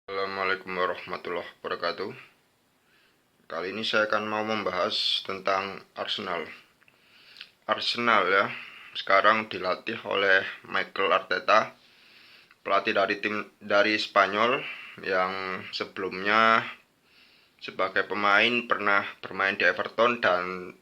Assalamualaikum warahmatullahi wabarakatuh. Kali ini saya akan mau membahas tentang Arsenal. Arsenal ya, sekarang dilatih oleh Mikel Arteta, pelatih dari Spanyol yang sebelumnya sebagai pemain pernah bermain di Everton dan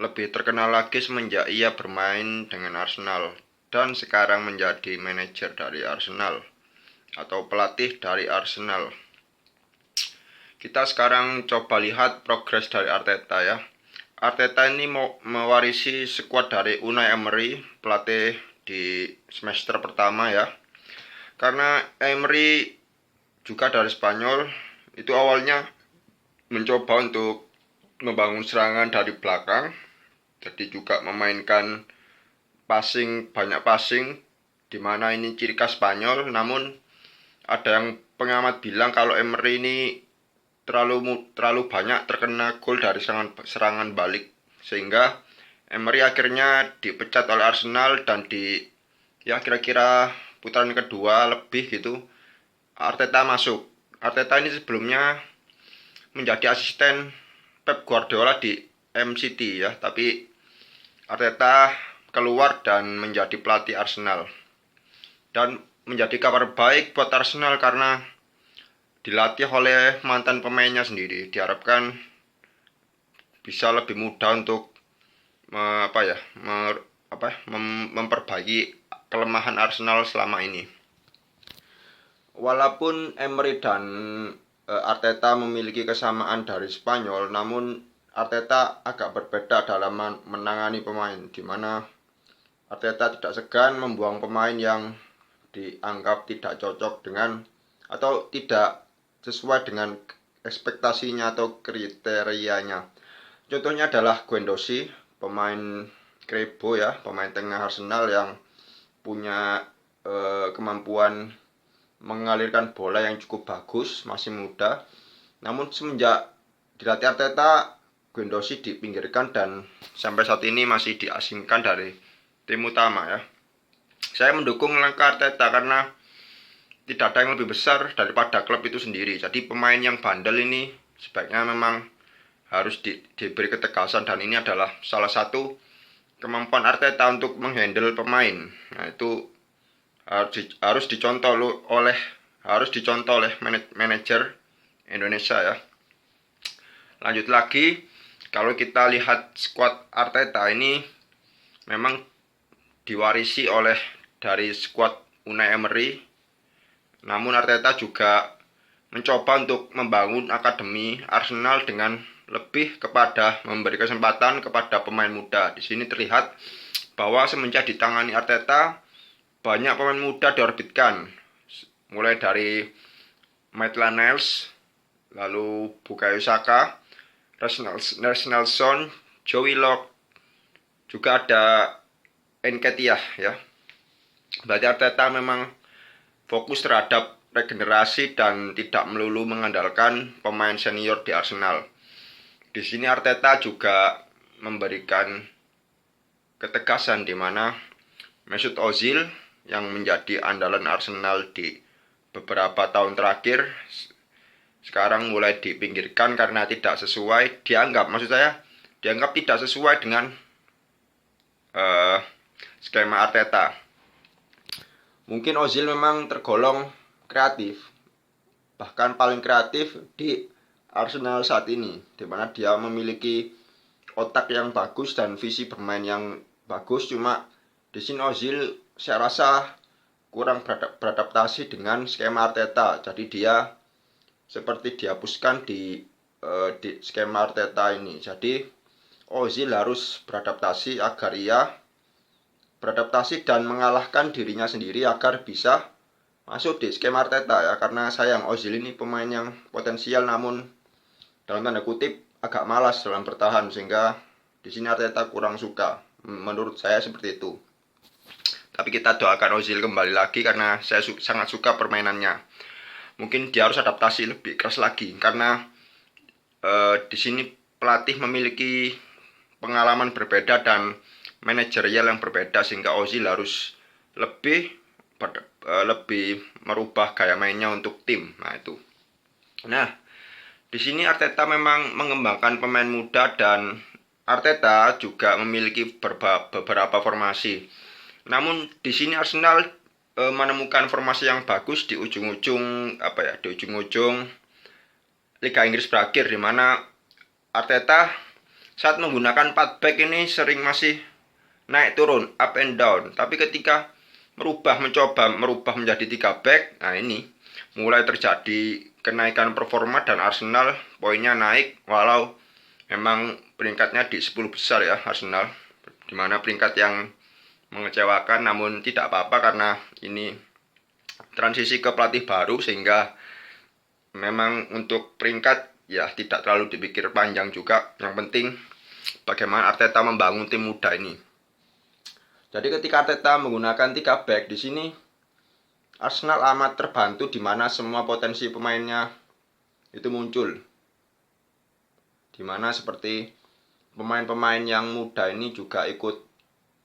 lebih terkenal lagi semenjak ia bermain dengan Arsenal dan sekarang menjadi manajer dari Arsenal atau pelatih dari Arsenal. Kita sekarang coba lihat progres dari Arteta ya. Arteta ini mau mewarisi skuad dari Unai Emery, pelatih di semester pertama ya. Karena Emery juga dari Spanyol, itu awalnya mencoba untuk membangun serangan dari belakang. Jadi juga memainkan banyak passing, di mana ini ciri khas Spanyol. Namun ada yang pengamat bilang kalau Emery ini terlalu banyak terkena gol dari serangan balik, sehingga Emery akhirnya dipecat oleh Arsenal dan kira-kira putaran kedua lebih gitu Arteta masuk. Arteta ini sebelumnya menjadi asisten Pep Guardiola di MCT ya, tapi Arteta keluar dan menjadi pelatih Arsenal. Dan menjadi kabar baik buat Arsenal karena dilatih oleh mantan pemainnya sendiri. Diharapkan bisa lebih mudah untuk memperbaiki kelemahan Arsenal selama ini. Walaupun Emery dan Arteta memiliki kesamaan dari Spanyol, namun Arteta agak berbeda dalam menangani pemain, di mana Arteta tidak segan membuang pemain yang dianggap tidak cocok dengan atau tidak sesuai dengan ekspektasinya atau kriterianya. Contohnya adalah Guendouzi, pemain Krebo ya, pemain tengah Arsenal yang punya kemampuan mengalirkan bola yang cukup bagus, masih muda. Namun semenjak dilatih Arteta, Guendouzi dipinggirkan dan sampai saat ini masih diasingkan dari tim utama ya. Saya mendukung langkah Arteta karena tidak ada yang lebih besar daripada klub itu sendiri. Jadi pemain yang bandel ini sebaiknya memang harus diberi ketegasan, dan ini adalah salah satu kemampuan Arteta untuk menghandle pemain. Nah, itu harus dicontoh oleh manajer Indonesia ya. Lanjut lagi, kalau kita lihat skuad Arteta ini memang diwarisi oleh dari skuad Unai Emery. Namun Arteta juga mencoba untuk membangun akademi Arsenal dengan lebih kepada memberi kesempatan kepada pemain muda. Di sini terlihat bahwa semenjak ditangani Arteta, banyak pemain muda diorbitkan. Mulai dari Maitland-Niles, lalu Bukayo Saka, Nelson, Joe Willock, juga ada Nketiah ya. Berarti Arteta memang fokus terhadap regenerasi dan tidak melulu mengandalkan pemain senior di Arsenal. Di sini Arteta juga memberikan ketegasan di mana Mesut Ozil yang menjadi andalan Arsenal di beberapa tahun terakhir sekarang mulai dipinggirkan karena tidak sesuai, dianggap tidak sesuai dengan skema Arteta. Mungkin Ozil memang tergolong kreatif, bahkan paling kreatif di Arsenal saat ini, di mana dia memiliki otak yang bagus dan visi bermain yang bagus. Cuma di sini Ozil saya rasa kurang beradaptasi dengan skema Arteta. Jadi dia seperti dihapuskan di skema Arteta ini. Jadi Ozil harus beradaptasi agar ia beradaptasi dan mengalahkan dirinya sendiri agar bisa masuk di skema Arteta ya. Karena sayang, Ozil ini pemain yang potensial namun dalam tanda kutip agak malas dalam bertahan, sehingga di sini Arteta kurang suka. Menurut saya seperti itu. Tapi kita doakan Ozil kembali lagi karena saya sangat suka permainannya. Mungkin dia harus adaptasi lebih keras lagi karena di sini pelatih memiliki pengalaman berbeda dan manajerial yang berbeda, sehingga Ozil harus lebih lebih merubah gaya mainnya untuk tim. Nah, itu. Nah, di sini Arteta memang mengembangkan pemain muda dan Arteta juga memiliki beberapa formasi. Namun di sini Arsenal menemukan formasi yang bagus di ujung-ujung di ujung-ujung Liga Inggris berakhir, di mana Arteta saat menggunakan 4 back ini sering masih naik turun, up and down. Tapi ketika mencoba merubah menjadi 3 back, nah ini mulai terjadi kenaikan performa dan Arsenal poinnya naik, walau memang peringkatnya di 10 besar ya Arsenal, dimana peringkat yang mengecewakan, namun tidak apa-apa karena ini transisi ke pelatih baru, sehingga memang untuk peringkat ya tidak terlalu dipikir panjang juga. Yang penting bagaimana Arteta membangun tim muda ini. Jadi ketika Arteta menggunakan 3 back di sini, Arsenal amat terbantu di mana semua potensi pemainnya itu muncul. Di mana seperti pemain-pemain yang muda ini juga ikut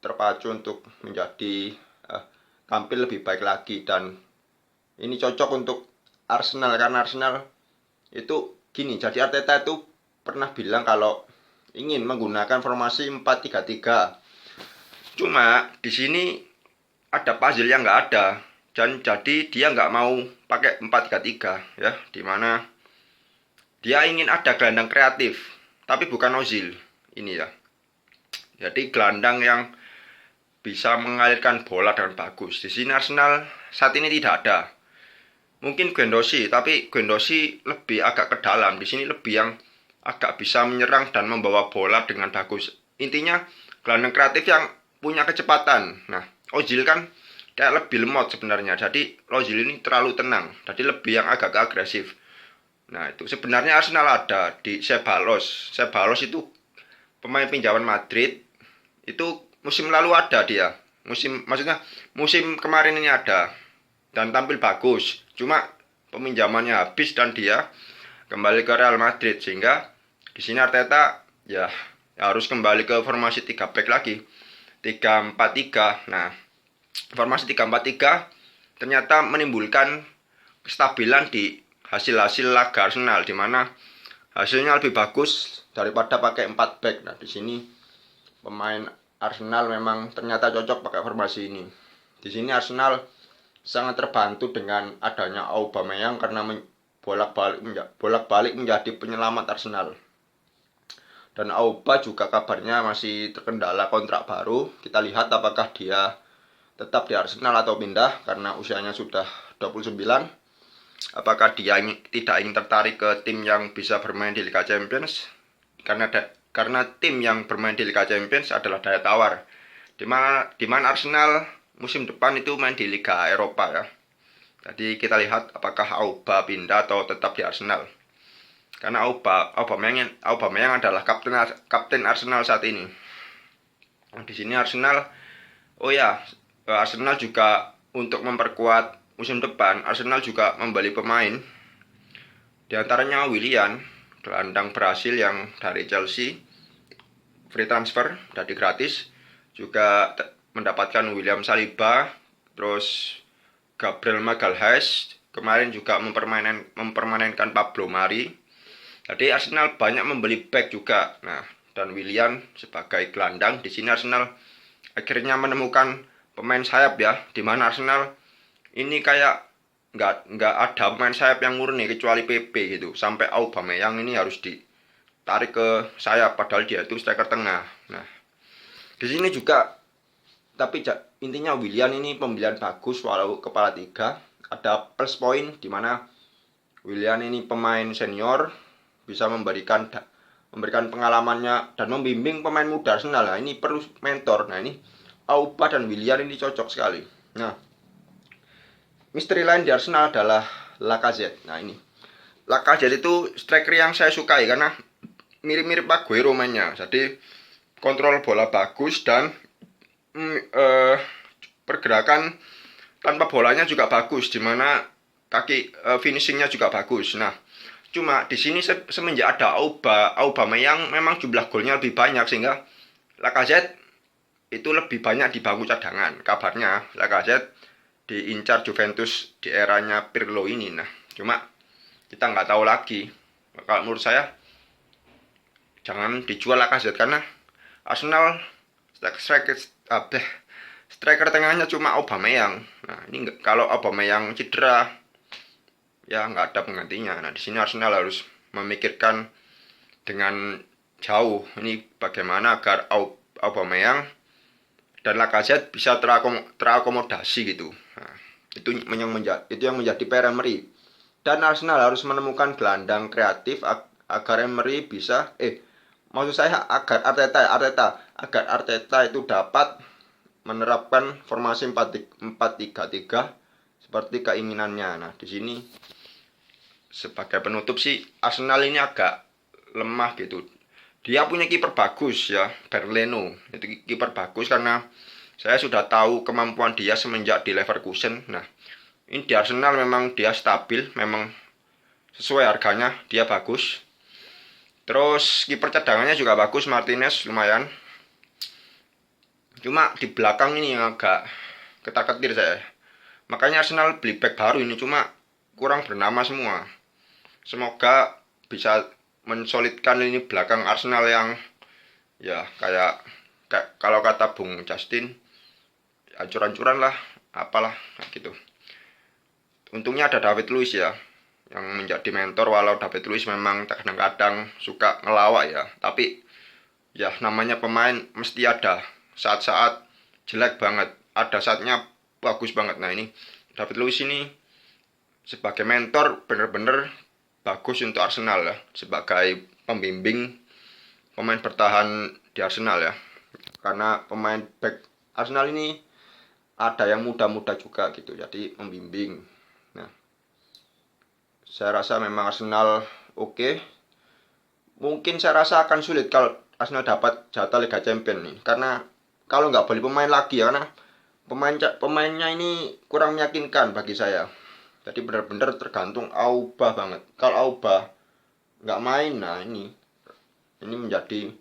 terpacu untuk menjadi tampil lebih baik lagi, dan ini cocok untuk Arsenal karena Arsenal itu gini. Jadi Arteta itu pernah bilang kalau ingin menggunakan formasi 4-3-3. Cuma di sini ada puzzle yang nggak ada, dan jadi dia nggak mau pakai 4-3-3 ya, dimana dia ingin ada gelandang kreatif, tapi bukan Ozil ini ya. Jadi gelandang yang bisa mengalirkan bola dengan bagus. Di sini Arsenal saat ini tidak ada. Mungkin Guendouzi, tapi Guendouzi lebih agak ke dalam. Di sini lebih yang agak bisa menyerang dan membawa bola dengan bagus. Intinya gelandang kreatif yang punya kecepatan. Nah, Ozil kan kayak lebih lemot sebenarnya. Jadi Ozil ini terlalu tenang. Jadi lebih yang agak agresif. Nah, itu sebenarnya Arsenal ada di Ceballos. Ceballos itu pemain pinjaman Madrid. Itu musim lalu ada dia. Musim kemarin ini ada dan tampil bagus. Cuma peminjamannya habis dan dia kembali ke Real Madrid, sehingga di sini Arteta ya harus kembali ke formasi 3 back lagi. 3-4-3. Nah, formasi 3-4-3 ternyata menimbulkan kestabilan di hasil-hasil laga Arsenal, di mana hasilnya lebih bagus daripada pakai 4 back. Nah, di sini pemain Arsenal memang ternyata cocok pakai formasi ini. Di sini Arsenal sangat terbantu dengan adanya Aubameyang karena bolak-balik menjadi penyelamat Arsenal. Dan Auba juga kabarnya masih terkendala kontrak baru. Kita lihat apakah dia tetap di Arsenal atau pindah karena usianya sudah 29. Apakah dia tidak ingin tertarik ke tim yang bisa bermain di Liga Champions? Karena tim yang bermain di Liga Champions adalah daya tawar. Di mana Arsenal musim depan itu main di Liga Eropa ya. Jadi kita lihat apakah Auba pindah atau tetap di Arsenal. Karena Aubameyang adalah kapten Arsenal saat ini. Di sini Arsenal juga untuk memperkuat musim depan, Arsenal juga membeli pemain. Di antaranya Willian, gelandang Brasil yang dari Chelsea, free transfer, jadi gratis. Juga mendapatkan William Saliba, terus Gabriel Magalhaes, kemarin juga mempermanenkan Pablo Mari. Jadi Arsenal banyak membeli back juga. Nah, dan Willian sebagai gelandang. Di sini Arsenal akhirnya menemukan pemain sayap ya, di mana Arsenal ini kayak nggak ada pemain sayap yang murni kecuali PP gitu. Sampai Aubameyang ini harus ditarik ke sayap padahal dia itu striker tengah. Nah, di sini juga tapi intinya Willian ini pembelian bagus walau kepala 3. Ada plus point di mana Willian ini pemain senior, bisa memberikan pengalamannya dan membimbing pemain muda Arsenal. Nah, ini perlu mentor. Nah, ini Auba dan Willian ini cocok sekali. Nah, misteri lain di Arsenal adalah Lacazette. Nah, ini Lacazette itu striker yang saya sukai karena mirip-mirip Aguero mainnya. Jadi kontrol bola bagus dan pergerakan tanpa bolanya juga bagus, di mana finishingnya juga bagus. Nah, cuma di sini semenjak ada Aubameyang memang jumlah golnya lebih banyak, sehingga Lacazette itu lebih banyak di bangku cadangan. Kabarnya Lacazette diincar Juventus di eranya Pirlo ini. Nah, cuma kita nggak tahu lagi. Kalau menurut saya jangan dijual Lacazette karena Arsenal striker tengahnya cuma Aubameyang. Nah, ini kalau Aubameyang cedera ya nggak ada penggantinya. Nah, di sini Arsenal harus memikirkan dengan jauh ini bagaimana agar Aubameyang dan Lacazette bisa terakomodasi gitu. Nah, itu yang menjadi PR Emery. Dan Arsenal harus menemukan gelandang kreatif agar Emery bisa maksud saya agar Arteta itu dapat menerapkan formasi 4-3-3 seperti keinginannya. Nah, di sini sebagai penutup sih Arsenal ini agak lemah gitu. Dia punya kiper bagus ya, Berleno. Itu kiper bagus karena saya sudah tahu kemampuan dia semenjak di Leverkusen. Nah, ini di Arsenal memang dia stabil, memang sesuai harganya, dia bagus. Terus kiper cadangannya juga bagus, Martinez lumayan. Cuma di belakang ini yang agak ketar-ketir saya. Makanya Arsenal beli back baru ini cuma kurang bernama semua. Semoga bisa mensolidkan ini belakang Arsenal yang ya kayak kalau kata Bung Justin hancur-hancuran lah, apalah gitu. Untungnya ada David Luiz ya yang menjadi mentor, walau David Luiz memang kadang-kadang suka ngelawak ya, tapi ya namanya pemain mesti ada saat-saat jelek banget, ada saatnya bagus banget. Nah, ini David Luiz ini sebagai mentor bener-bener bagus untuk Arsenal ya, sebagai pembimbing pemain bertahan di Arsenal ya, karena pemain back Arsenal ini ada yang muda-muda juga gitu, jadi membimbing. Nah, saya rasa memang Arsenal oke. Mungkin saya rasa akan sulit kalau Arsenal dapat jatah Liga Champions nih, karena kalau nggak beli pemain lagi ya, karena pemainnya ini kurang meyakinkan bagi saya. Jadi benar-benar tergantung Auba banget. Kalau Auba nggak main, nah ini menjadi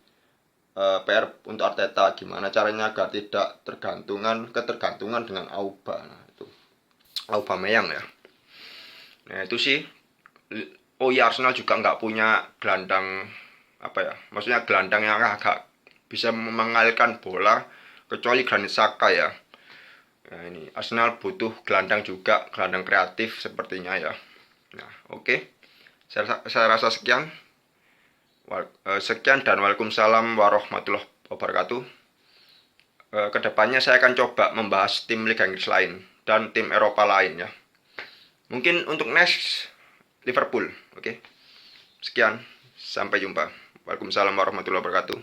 PR untuk Arteta, gimana caranya agar tidak ketergantungan dengan Auba. Nah, itu Aubameyang ya. Nah, itu sih. Oh iya, Arsenal juga nggak punya gelandang apa ya? Maksudnya gelandang yang agak bisa mengalirkan bola kecuali Granit Xhaka ya. Nah, ini Arsenal butuh gelandang juga, gelandang kreatif sepertinya ya. Nah, oke. Saya rasa sekian. Sekian dan waalaikumsalam warahmatullahi wabarakatuh. Kedepannya saya akan coba membahas tim Liga Inggris lain dan tim Eropa lain ya. Mungkin untuk next Liverpool, oke. Sekian, sampai jumpa. Waalaikumsalam warahmatullahi wabarakatuh.